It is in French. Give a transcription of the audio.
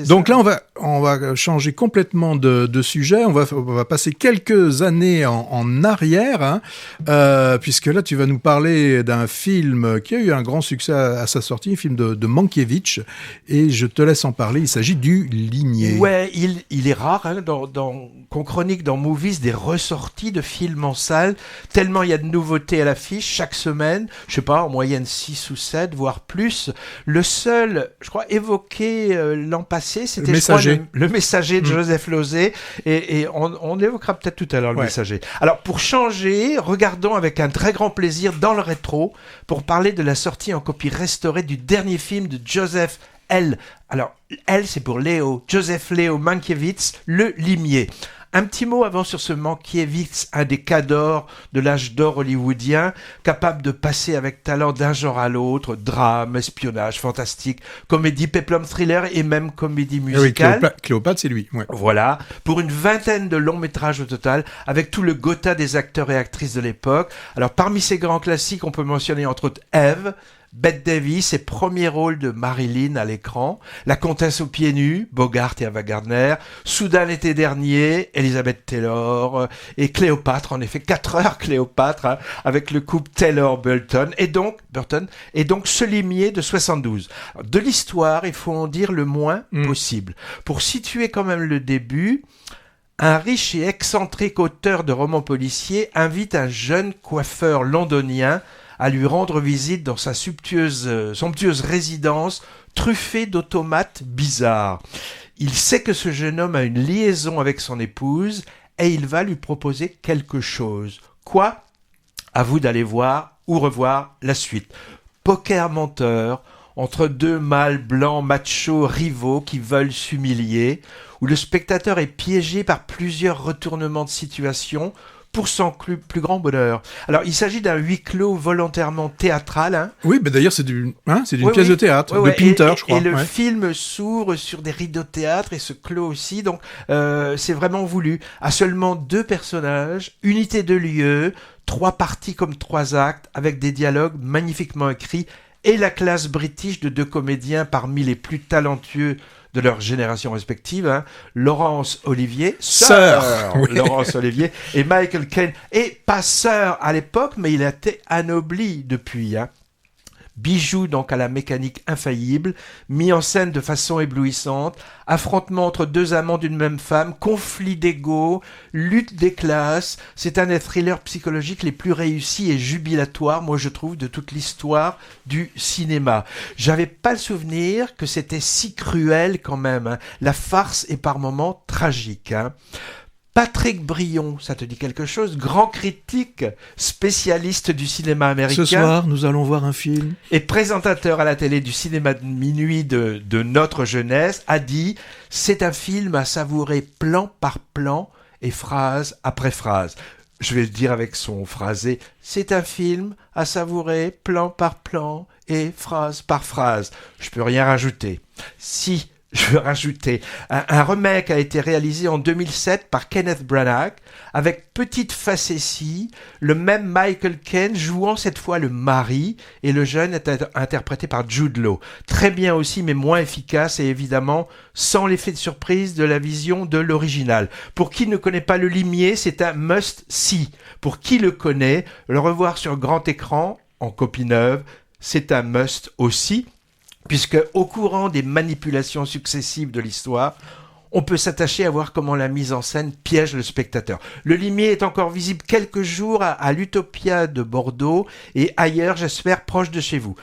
Donc là, on va changer complètement de sujet. On va passer quelques années en arrière, hein, puisque là, tu vas nous parler d'un film qui a eu un grand succès à sa sortie, un film de Mankiewicz, et je te laisse en parler. Il s'agit du Limier. Ouais, il est rare hein, qu'on chronique dans Movies des ressorties de films en salle, tellement il y a de nouveautés à l'affiche chaque semaine, je sais pas, en moyenne 6 ou 7, voire plus. Le seul, je crois, évoqué l'an passé, c'était le Messager de Joseph Losey, et on évoquera peut-être tout à l'heure le Messager. Alors pour changer, regardons avec un très grand plaisir dans le rétro pour parler de la sortie en copie restaurée du dernier film de Joseph L. Alors L c'est pour Léo, Joseph Léo Mankiewicz, Le Limier. Un petit mot avant sur ce Mankiewicz, un des cadors de l'âge d'or hollywoodien, capable de passer avec talent d'un genre à l'autre, drame, espionnage, fantastique, comédie, peplum thriller et même comédie musicale. Oui, Cléopâtre, c'est lui. Ouais. Voilà, pour une vingtaine de longs métrages au total, avec tout le Gotha des acteurs et actrices de l'époque. Alors parmi ces grands classiques, on peut mentionner entre autres Eve, Bette Davis, ses premiers rôles de Marilyn à l'écran, La Comtesse aux pieds nus, Bogart et Ava Gardner, Soudain l'été dernier, Elizabeth Taylor et Cléopâtre, en effet, 4 heures Cléopâtre, hein, avec le couple Taylor-Burton, et donc ce Limier de 72. Alors, de l'histoire, il faut en dire le moins possible. Pour situer quand même le début, un riche et excentrique auteur de romans policiers invite un jeune coiffeur londonien à lui rendre visite dans sa somptueuse résidence truffée d'automates bizarres. Il sait que ce jeune homme a une liaison avec son épouse et il va lui proposer quelque chose. Quoi ? À vous d'aller voir ou revoir la suite. Poker menteur entre deux mâles blancs machos rivaux qui veulent s'humilier, où le spectateur est piégé par plusieurs retournements de situation pour son plus grand bonheur. Alors, il s'agit d'un huis clos volontairement théâtral. Hein. Oui, mais d'ailleurs, c'est d'une pièce de théâtre, de Pinter, je crois. Et le film s'ouvre sur des rideaux de théâtre et se clôt aussi, donc c'est vraiment voulu. À seulement 2 personnages, unité de lieu, 3 parties comme 3 actes, avec des dialogues magnifiquement écrits, et la classe british de 2 comédiens parmi les plus talentueux de leur génération respective, hein, Laurence Olivier, Laurence Olivier, et Michael Caine, et pas sœur à l'époque, mais il a été anobli depuis, hein. Bijou donc à la mécanique infaillible, mis en scène de façon éblouissante, affrontement entre 2 amants d'une même femme, conflit d'ego, lutte des classes, c'est un des thrillers psychologiques les plus réussis et jubilatoires, moi je trouve, de toute l'histoire du cinéma. J'avais pas le souvenir que c'était si cruel quand même, hein. La farce est par moments tragique, hein. Patrick Brion, ça te dit quelque chose? Grand critique, spécialiste du cinéma américain. Ce soir, nous allons voir un film. Et présentateur à la télé du cinéma de minuit de notre jeunesse, a dit « C'est un film à savourer plan par plan et phrase après phrase ». Je vais le dire avec son phrasé « C'est un film à savourer plan par plan et phrase par phrase ». Je peux rien rajouter. Si... Je veux rajouter, un remake a été réalisé en 2007 par Kenneth Branagh, avec petite facétie, le même Michael Caine jouant cette fois le mari, et le jeune est interprété par Jude Law. Très bien aussi, mais moins efficace, et évidemment, sans l'effet de surprise de la vision de l'original. Pour qui ne connaît pas Le Limier, c'est un must-see. Pour qui le connaît, le revoir sur grand écran, en copie neuve, c'est un must aussi. Puisque, au courant des manipulations successives de l'histoire, on peut s'attacher à voir comment la mise en scène piège le spectateur. Le Limier est encore visible quelques jours à l'Utopia de Bordeaux et ailleurs, j'espère, proche de chez vous.